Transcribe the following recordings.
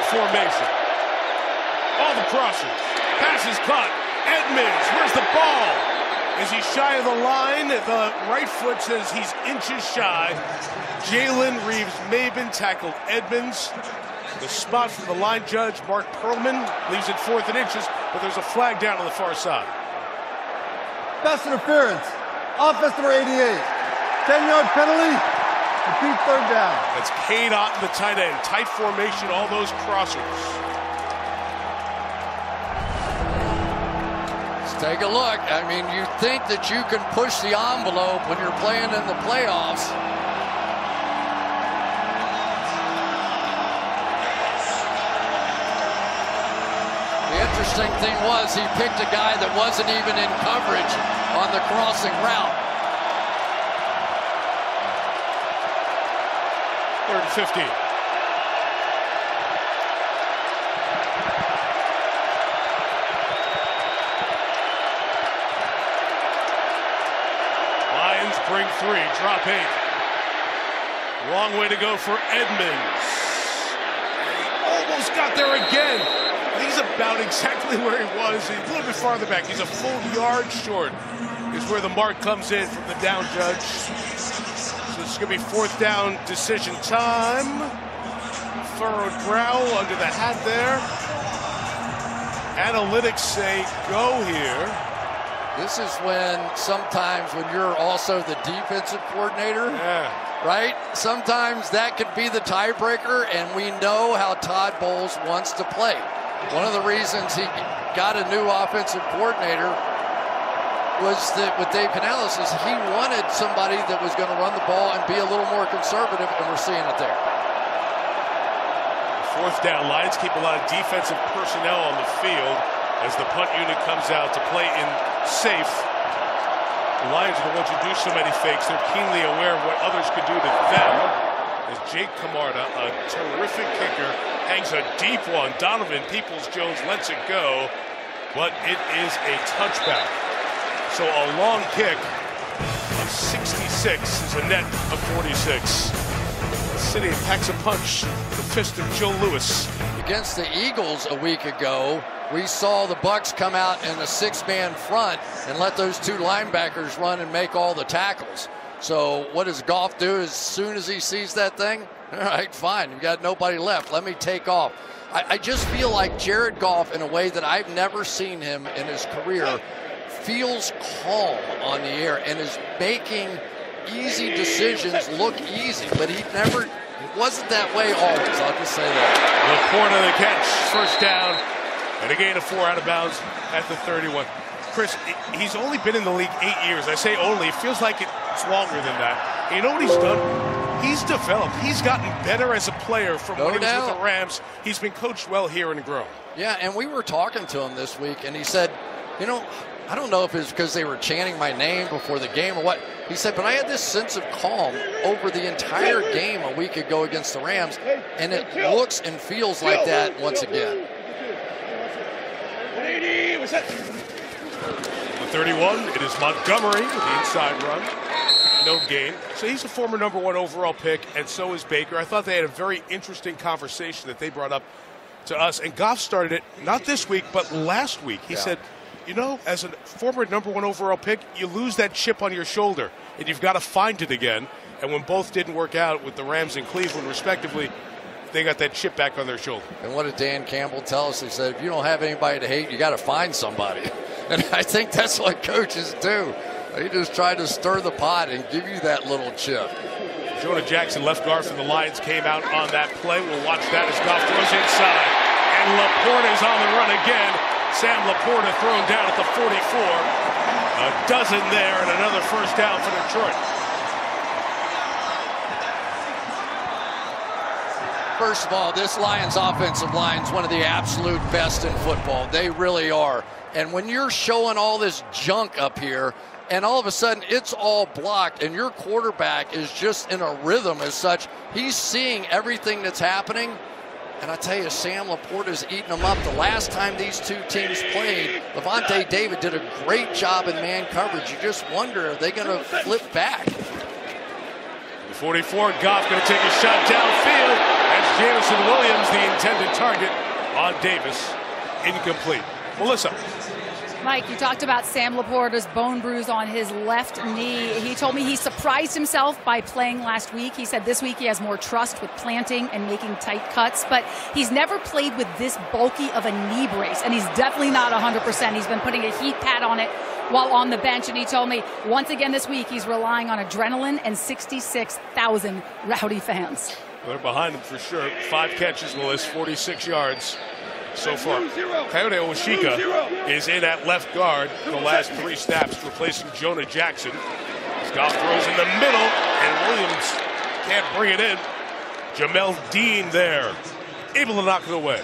formation. All the crosses. Pass is caught. Edmonds, where's the ball? Is he shy of the line? The right foot says he's inches shy. Jalen Reeves-Maybin tackled Edmonds. The spot from the line judge, Mark Perlman, leaves it 4th and inches, but there's a flag down on the far side. Pass interference. Offense number 88. 10-yard penalty. Repeat 3rd down. That's Cade Otten, the tight end. Tight formation, all those crossers. Let's take a look. I mean, you think that you can push the envelope when you're playing in the playoffs. The interesting thing was he picked a guy that wasn't even in coverage on the crossing route. 3rd and 15. Lions bring 3, drop 8. Long way to go for Edmonds. He almost got there again. He's about exactly where he was. He's a little bit farther back. He's a full yard short is where the mark comes in from the down judge. So it's going to be 4th down decision time. Furrowed brow under the hat there. Analytics say go here. This is when sometimes when you're also the defensive coordinator, right? Sometimes that could be the tiebreaker, and we know how Todd Bowles wants to play. One of the reasons he got a new offensive coordinator was that with Dave Canales is he wanted somebody that was going to run the ball and be a little more conservative, and we're seeing it there. 4th down. Lions keep a lot of defensive personnel on the field as the punt unit comes out to play in safe. The Lions are the ones who do so many fakes. They're keenly aware of what others could do to them. As Jake Camarda, a terrific kicker, hangs a deep one. Donovan Peoples-Jones lets it go, but it is a touchback. So a long kick of 66 is a net of 46. The city packs a punch. The fist of Joe Louis. Against the Eagles a week ago, we saw the Bucs come out in a 6-man front and let those 2 linebackers run and make all the tackles. So what does Goff do as soon as he sees that thing? All right, fine. You got nobody left. Let me take off. I just feel like Jared Goff, in a way that I've never seen him in his career, feels calm on the air and is making easy decisions look easy, but he wasn't that way always. I'll just say that. Laporta the catch, 1st down, and a gain of 4 out of bounds at the 31. Chris, he's only been in the league 8 years. I say only. It feels like it's longer than that. And you know what he's done? He's developed. He's gotten better as a player from when he was with the Rams. He's been coached well here and grown. Yeah, and we were talking to him this week, and he said, you know, I don't know if it's because they were chanting my name before the game or what. He said, but I had this sense of calm over the entire game a week ago against the Rams, and it looks and feels like that once again. The 31, it is Montgomery with the inside run. No gain. So he's a former #1 overall pick, and so is Baker. I thought they had a very interesting conversation that they brought up to us. And Goff started it, not this week, but last week. He said, you know, as a former #1 overall pick, you lose that chip on your shoulder, and you've got to find it again. And when both didn't work out with the Rams and Cleveland, respectively, they got that chip back on their shoulder. And what did Dan Campbell tell us? He said, if you don't have anybody to hate, you got to find somebody. And I think that's what coaches do. They just try to stir the pot and give you that little chip. Jonah Jackson, left guard for the Lions, came out on that play. We'll watch that as Goff throws inside. And Laporta's on the run again. Sam Laporta thrown down at the 44. A dozen there and another 1st down for Detroit. First of all, this Lions offensive line is one of the absolute best in football. They really are. And when you're showing all this junk up here, and all of a sudden it's all blocked, and your quarterback is just in a rhythm as such, he's seeing everything that's happening. And I tell you, Sam Laporta's eating them up. The last time these two teams played, Levante David did a great job in man coverage. You just wonder, are they going to flip back? The 44, Goff going to take a shot downfield. That's Jameson Williams, the intended target on Davis. Incomplete. Melissa. Mike, you talked about Sam Laporta's bone bruise on his left knee. He told me he surprised himself by playing last week. He said this week he has more trust with planting and making tight cuts, but he's never played with this bulky of a knee brace, and he's definitely not 100%. He's been putting a heat pad on it while on the bench, and he told me once again this week he's relying on adrenaline and 66,000 rowdy fans. They're behind him for sure. 5 catches, Melissa, 46 yards. So far, Coyote Owashika is in at left guard for the last 3 snaps, replacing Jonah Jackson. Goff throws in the middle, and Williams can't bring it in. Jamel Dean there, able to knock it away.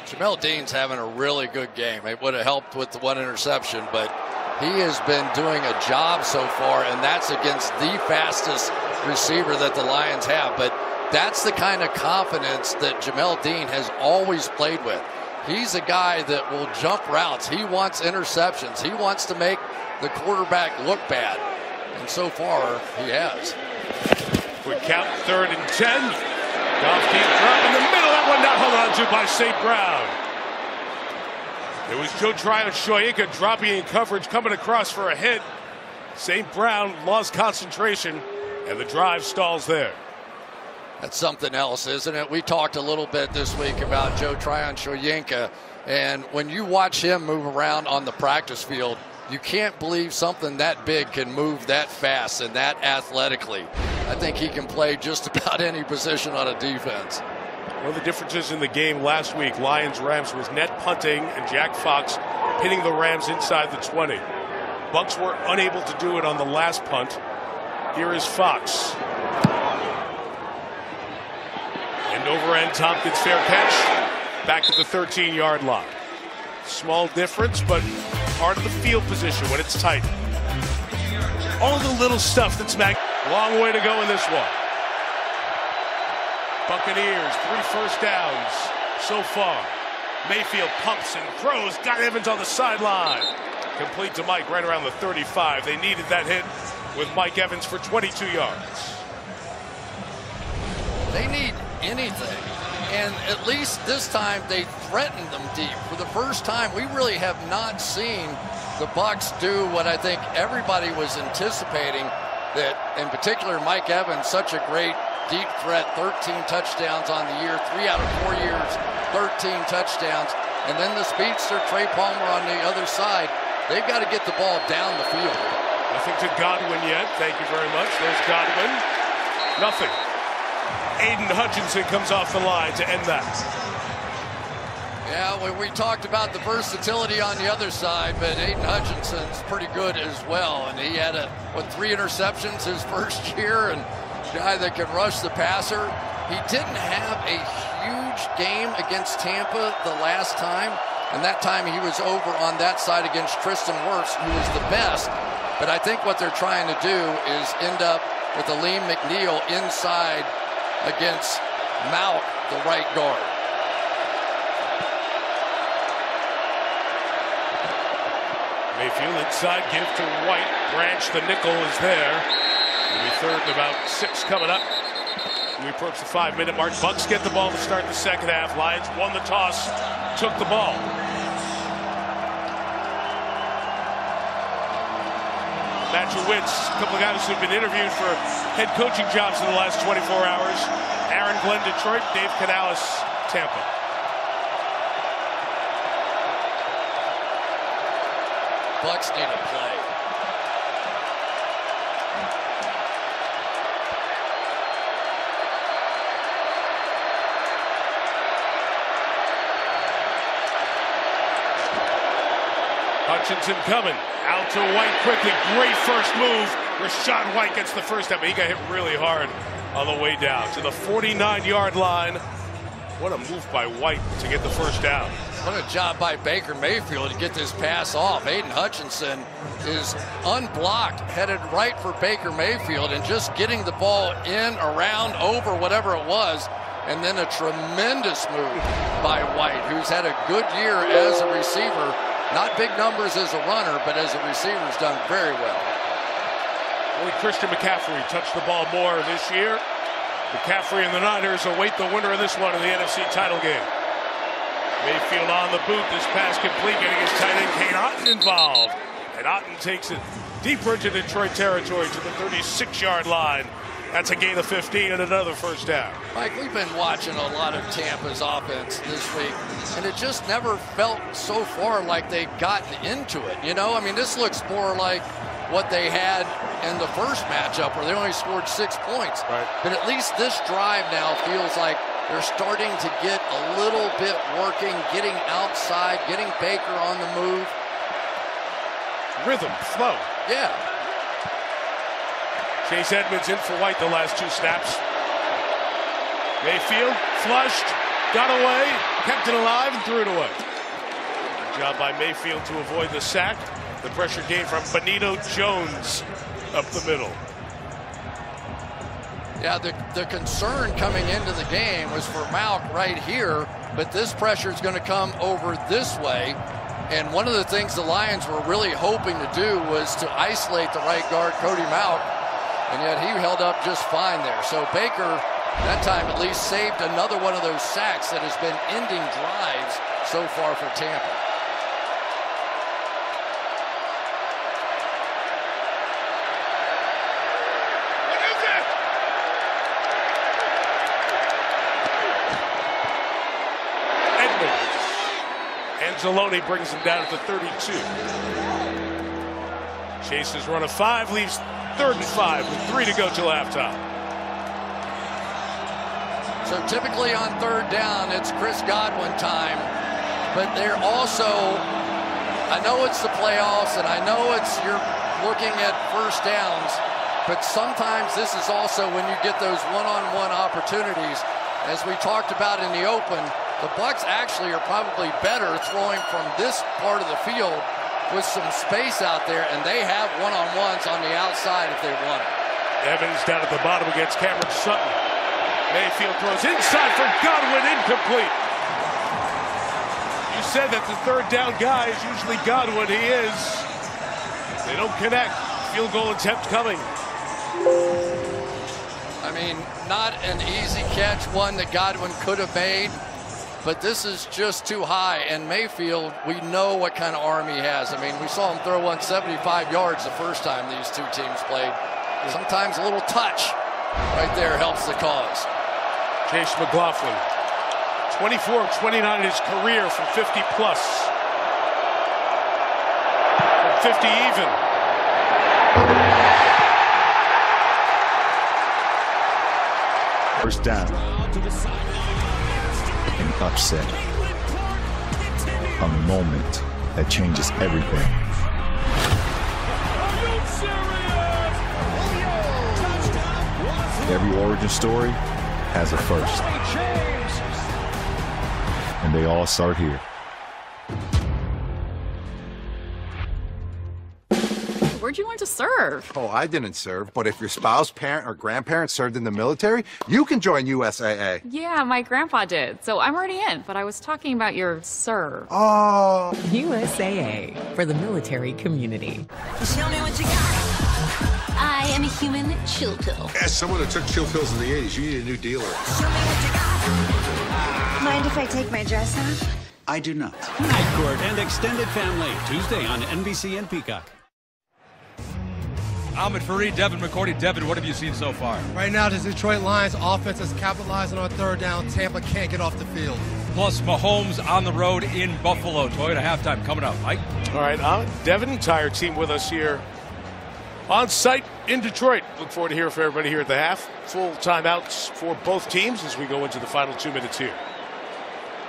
Jamel Dean's having a really good game. It would have helped with the 1 interception, but he has been doing a job so far, and that's against the fastest receiver that the Lions have. But that's the kind of confidence that Jamel Dean has always played with. He's a guy that will jump routes. He wants interceptions. He wants to make the quarterback look bad. And so far, he has. Quick count, 3rd and 10. Goff deep drop in the middle. That one not held on to by St. Brown. It was Joe Tryon-Shoyinka dropping in coverage, coming across for a hit. St. Brown lost concentration, and the drive stalls there. That's something else, isn't it? We talked a little bit this week about Joe Tryon-Shoyinka, and when you watch him move around on the practice field, you can't believe something that big can move that fast and that athletically. I think he can play just about any position on a defense. One of the differences in the game last week, Lions-Rams, was net punting and Jack Fox pinning the Rams inside the 20. Bucs were unable to do it on the last punt. Here is Fox. End over end, Tompkins fair catch, back at the 13-yard line. Small difference, but part of the field position when it's tight. All the little stuff that's long way to go in this one. Buccaneers, 3 first downs so far. Mayfield pumps and throws, got Evans on the sideline. Complete to Mike right around the 35. They needed that hit with Mike Evans for 22 yards. They need anything, and at least this time they threatened them deep. For the first time, we really have not seen the Bucs do what I think everybody was anticipating, that in particular Mike Evans, such a great deep threat, 13 touchdowns on the year, 3 out of 4 years, 13 touchdowns, and then the speedster Trey Palmer on the other side. They've got to get the ball down the field. Nothing to Godwin yet. Thank you very much. There's Godwin. Nothing. Aiden Hutchinson comes off the line to end that. Yeah, we talked about the versatility on the other side, but Aiden Hutchinson's pretty good as well. And he had 3 interceptions his first year, and a guy that can rush the passer. He didn't have a huge game against Tampa the last time, and that time he was over on that side against Tristan Wirfs, who was the best. But I think what they're trying to do is end up with Aleem McNeil inside against Mount, the right guard. Mayfield inside, give to White. Branch, the nickel, is there. It'll be 3rd and about 6 coming up. We approach the 5-minute mark. Bucs get the ball to start the second half. Lions won the toss, took the ball. Matthew Wentz, a couple of guys who've been interviewed for head coaching jobs in the last 24 hours. Aaron Glenn, Detroit. Dave Canales, Tampa. Bucs need to play. Hutchinson coming. Out to White quickly. Great first move. Rachaad White gets the first down, but he got hit really hard on the way down to the 49-yard line. What a move by White to get the first down. What a job by Baker Mayfield to get this pass off. Aiden Hutchinson is unblocked, headed right for Baker Mayfield, and just getting the ball in, around, over, whatever it was. And then a tremendous move by White, who's had a good year as a receiver. Not big numbers as a runner, but as a receiver has done very well. Only Christian McCaffrey touched the ball more this year. McCaffrey and the Niners await the winner of this one in the NFC title game. Mayfield on the boot. This pass complete, getting his tight end Kane Otten involved. And Otten takes it deeper into Detroit territory to the 36-yard line. That's a gain of 15 and another first down. Mike, we've been watching a lot of Tampa's offense this week, and it just never felt so far like they'd gotten into it. You know, I mean, this looks more like what they had in the first matchup where they only scored 6 points. Right. But at least this drive now feels like they're starting to get a little bit working, getting outside, getting Baker on the move. Rhythm, flow. Yeah. Chase Edmonds in for White the last 2 snaps. Mayfield flushed, got away, kept it alive, and threw it away. Good job by Mayfield to avoid the sack. The pressure came from Benito Jones up the middle. Yeah, the concern coming into the game was for Malk right here, but this pressure is going to come over this way. And one of the things the Lions were really hoping to do was to isolate the right guard, Cody Malk, and yet he held up just fine there. So Baker, that time at least, saved another one of those sacks that has been ending drives so far for Tampa. Anzalone brings him down at the 32. Chase's run of 5 leaves 3rd and 5 with 3 to go till halftime. So typically on 3rd down, it's Chris Godwin time, but they're also, I know it's the playoffs and I know it's you're looking at first downs, but sometimes this is also when you get those one-on-one opportunities. As we talked about in the open, the Bucs actually are probably better throwing from this part of the field with some space out there, and they have one-on-ones on the outside if they want it. Evans down at the bottom against Cameron Sutton. Mayfield throws inside for Godwin, incomplete. You said that the 3rd down guy is usually Godwin. He is. They don't connect. Field goal attempt coming. I mean, not an easy catch, one that Godwin could have made. But this is just too high, and Mayfield, we know what kind of arm he has. I mean, we saw him throw 175 yards the first time these two teams played. Sometimes a little touch right there helps the cause. Chase McLaughlin, 24 of 29 in his career from 50 plus. From 50 even. First down. An upset. A moment that changes everything. Every origin story has a first. And they all start here. Where'd you learn to serve? Oh, I didn't serve, but if your spouse, parent, or grandparent served in the military, you can join USAA. Yeah, my grandpa did, so I'm already in, but I was talking about your serve. Oh. USAA, for the military community. Show me what you got. I am a human chill pill. As someone who took chill pills in the 80s, you need a new dealer. Show me what you got. Mind if I take my dress off? I do not. Night Court and Extended Family, Tuesday on NBC and Peacock. Ahmed Fareed, Devin McCourty. Devin, what have you seen so far? Right now, the Detroit Lions offense is capitalizing on 3rd down. Tampa can't get off the field. Plus, Mahomes on the road in Buffalo. Toyota halftime coming up. Mike? All right, Devin, entire team with us here on site in Detroit. Look forward to hearing from everybody here at the half. Full timeouts for both teams as we go into the final 2 minutes here.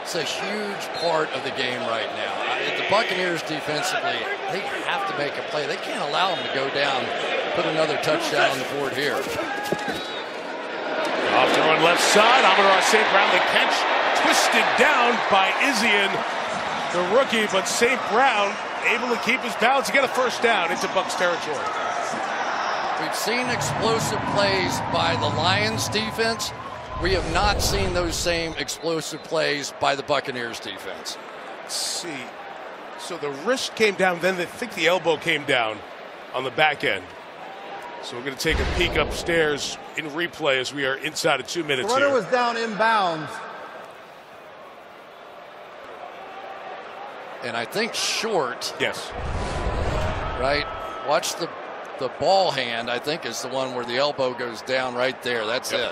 It's a huge part of the game right now. The Buccaneers defensively, they have to make a play. They can't allow them to go down, put another touchdown on the board here. Off to run left side. Amon-Ra St. Brown, the catch twisted down by Izzian, the rookie, but St. Brown able to keep his balance to get a first down into Bucs territory. We've seen explosive plays by the Lions defense. We have not seen those same explosive plays by the Buccaneers defense. Let's see. So the wrist came down, then I think the elbow came down on the back end. So we're going to take a peek upstairs in replay as we are inside of 2 minutes The runner here. was down inbounds. And I think short. Yes. Right? Watch the ball hand, I think, is the one where the elbow goes down right there. That's it.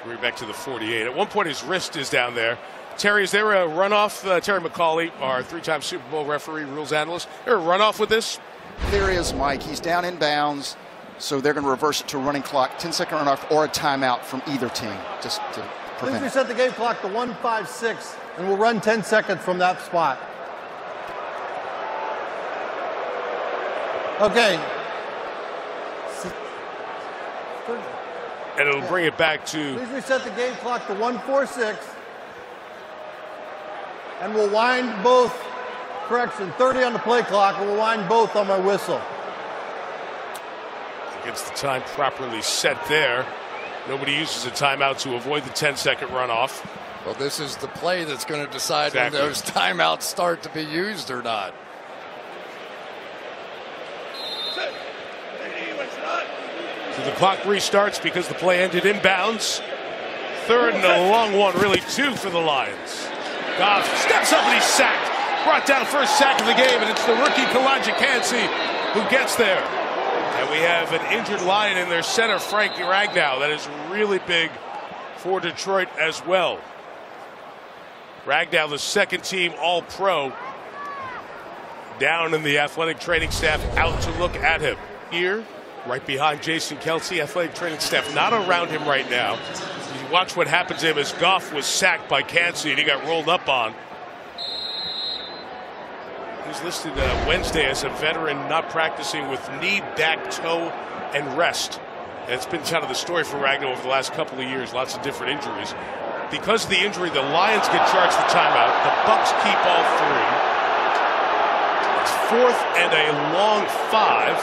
We're back to the 48. At one point, his wrist is down there. Terry, is there a runoff? Terry McCauley, our 3-time Super Bowl referee, rules analyst. Is there a runoff with this? There is, Mike. He's down inbounds, so they're going to reverse it to a running clock, 10-second runoff, or a timeout from either team, just to Please prevent it. reset the game clock to 1:56, and we'll run 10 seconds from that spot. Okay. And it'll bring it back to... Please reset the game clock to 1:46, and we'll wind both. Correction, 30 on the play clock, and we'll wind both on my whistle. Gets the time properly set there. Nobody uses a timeout to avoid the 10-second runoff. Well, this is the play that's going to decide Exactly. when those timeouts start to be used or not. So the clock restarts because the play ended inbounds. Third and a long one, really two for the Lions. Goff steps up and he's sacked. Brought down first sack of the game, and it's the rookie Kalijah Kancey who gets there. And we have an injured Lion in their center, Frank Ragnow. That is really big for Detroit as well. Ragnow, the second team All-Pro, down in the athletic training staff, out to look at him. Here, right behind Jason Kelce, athletic training staff not around him right now. You watch what happened to him as Goff was sacked by Kancey and he got rolled up on. He's listed Wednesday as a veteran not practicing with knee, back, toe, and rest. And it's been kind of the story for Ragnow over the last couple of years, lots of different injuries. Because of the injury, the Lions get charged the timeout. The Bucs keep all three. It's 4th and a long 5.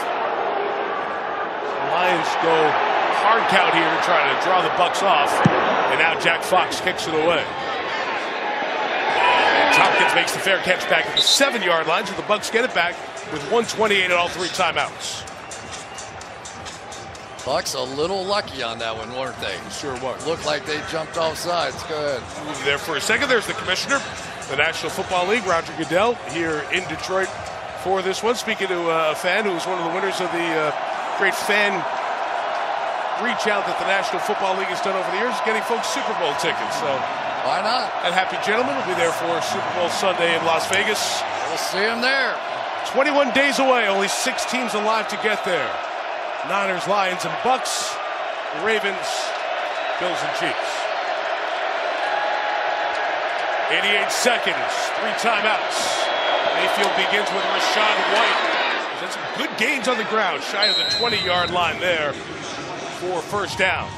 The Lions go hard count here to try to draw the Bucs off. And now Jack Fox kicks it away. Tompkins makes the fair catch back at the 7-yard line, so the Bucs get it back with 1:28 and all 3 timeouts. Bucs a little lucky on that one, weren't they? Sure was. Looked like they jumped off sides. Go ahead. Move there for a second. There's the commissioner, the National Football League, Roger Goodell, here in Detroit for this one. Speaking to a fan who was one of the winners of the great fan reach out that the National Football League has done over the years, getting folks Super Bowl tickets. So why not? That happy gentleman will be there for Super Bowl Sunday in Las Vegas. We'll see him there. 21 days away, only 6 teams alive to get there. Niners, Lions, and Bucs, Ravens, Bills, and Chiefs. 88 seconds, 3 timeouts. Mayfield begins with Rachaad White. He's had some good gains on the ground, shy of the 20-yard line there for first down.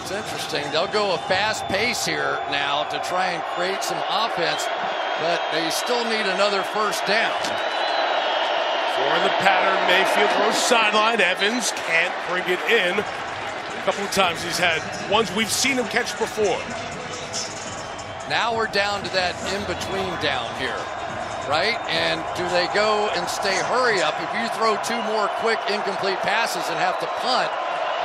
It's interesting. They'll go a fast pace here now to try and create some offense, but they still need another first down. For the pattern, Mayfield throws sideline. Evans can't bring it in. A couple of times he's had ones we've seen him catch before. Now we're down to that in-between down here, right? And do they go and stay hurry up? If you throw 2 more quick incomplete passes and have to punt,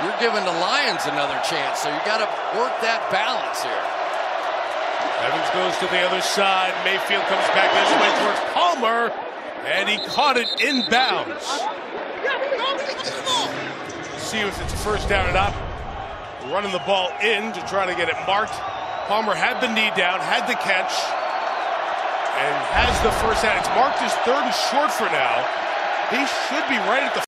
you're giving the Lions another chance. So you got to work that balance here. Evans goes to the other side. Mayfield comes back this way towards Palmer, and he caught it inbounds. See if it's a first down or not. Running the ball in to try to get it marked. Palmer had the knee down, had the catch, and has the first down. It's marked as 3rd and short for now. He should be right at the